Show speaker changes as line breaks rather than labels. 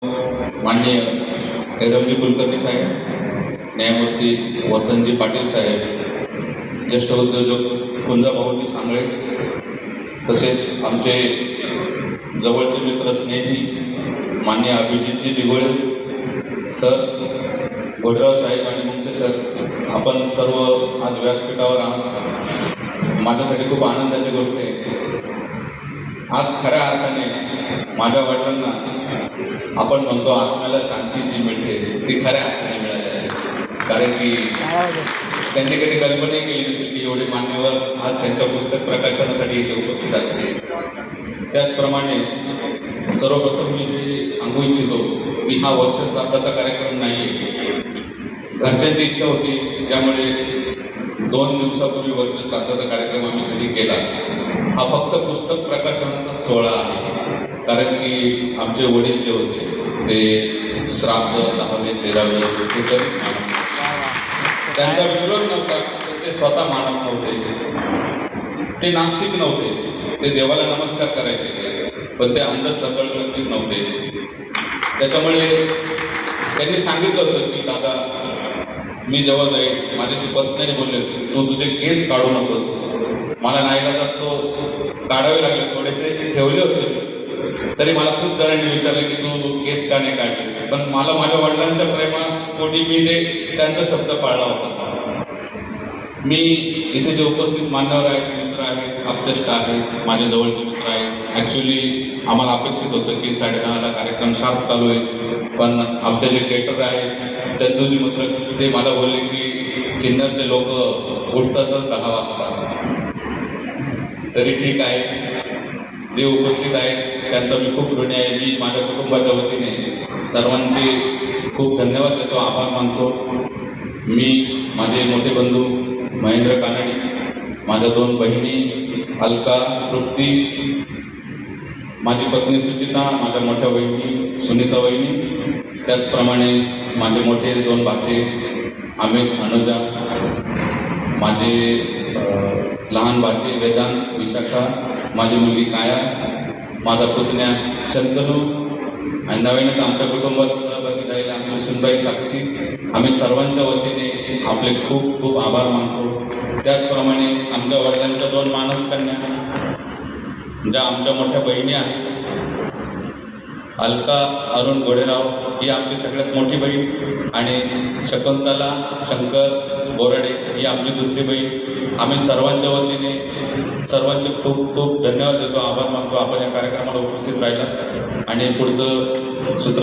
माननीय हैरमजी कुलकर्णी साहेब, न्यायमूर्ती वसंतजी पाटील साहेब, ज्येष्ठ उद्योजक कुंजाभाऊजी सांगळे, तसेच आमचे जवळचे मित्र स्नेही माननीय अभिजितजी दिगोळे सर, घोडराव साहेब आणि मुंगसे सर, आपण सर्व आज व्यासपीठावर आहात. माझ्यासाठी खूप आनंदाची गोष्ट आहे. आज खऱ्या अर्थाने माझ्या वडिलांना आपण म्हणतो आत्म्याला शांती जी मिळते ती खऱ्या अर्थाने मिळाली असेल, कारण की त्यांनी कधी कल्पना केली नसेल की एवढे मान्यवर आज त्यांच्या पुस्तक प्रकाशनासाठी इथे उपस्थित असतील. त्याचप्रमाणे सर्वप्रथम मी हे सांगू इच्छितो की हा वर्षश्राद्धाचा कार्यक्रम नाही आहे. घरच्यांची इच्छा होती, त्यामुळे 2 दिवसापूर्वी वर्षश्राद्धाचा कार्यक्रम आम्ही घरी केला. हा फक्त पुस्तक प्रकाशनाचा सोहळा आहे, कारण की आमचे वडील जे होते ते श्राद्ध 10वे 13वे ते कधीच मानत, त्यांचा विरोध नव्हता, ते स्वतः मानत नव्हते, ते नास्तिक नव्हते, ते देवाला नमस्कार करायचे, पण ते अंधश्रद्धाळू नक्कीच नव्हते. त्याच्यामुळे त्यांनी सांगितलं होतं की दादा, मी जेव्हा जाईल माझ्याशी पर्सनली बोलले होते, तू तुझे केस काढू नकोस. मला नाईलाज असतो, काढावे लागले, थोडेसे ठेवले होते, तरी मला खूप जणांनी विचारलं की तू केस का नाही काढले, पण मला माझ्या वडिलांच्या प्रेमापोटी मी त्यांचा शब्द पाळला होता. मी इथे जे उपस्थित मान्यवर आहेत, मित्र आहेत, आप्तेष्ट आहेत, माझे जवळचे मित्र आहेत. ॲक्च्युली आम्हाला अपेक्षित होतं की 10:30ला कार्यक्रम शार्प चालू होईल, पण आमचे जे केटर आहेत चंदूजी मित्र, ते मला बोलले की सिन्नरचे लोक उठतातच 10 वाजता. तरी ठीक आहे, जे उपस्थित आहेत त्यांचा मी खूप ऋणी आहे. मी माझ्या कुटुंबाच्या वतीने सर्वांचे खूप धन्यवाद देतो, आभार मानतो. मी माझे मोठे बंधू महेंद्र कानडी, माझ्या 2 बहिणी अलका, तृप्ती, माझी पत्नी सुचिता, माझ्या मोठ्या बहिणी सुनीता वहिनी, त्याचप्रमाणे माझे मोठे 2 भाचे अमित, अनुजा, माझे लहान भाचे वेदांत, विशाखा, माझी मुलगी काया, माझा पुतण्या शंतनू, आणि नवीनच आमच्या कुटुंबात सहभागी झालेल्या आमची सुनबाई साक्षी. आम्ही सर्वांच्या वतीने आपले खूप खूप आभार मानतो. त्याचप्रमाणे आमच्या वडिलांच्या 2 मानसकन्या, ज्या आमच्या मोठ्या बहिणी आहेत, अलका अरुण गोडेराव ही आमची सगळ्यात मोठी बहीण, आणि शकुंतला शंकर बोराडे ही आमची दुसरी बहीण. आम्ही सर्वांच्या वतीने सर्वांचे खूप खूप धन्यवाद देतो, आभार मानतो. आपण या कार्यक्रमाला उपस्थित राहिला आणि पुढचं सूत्र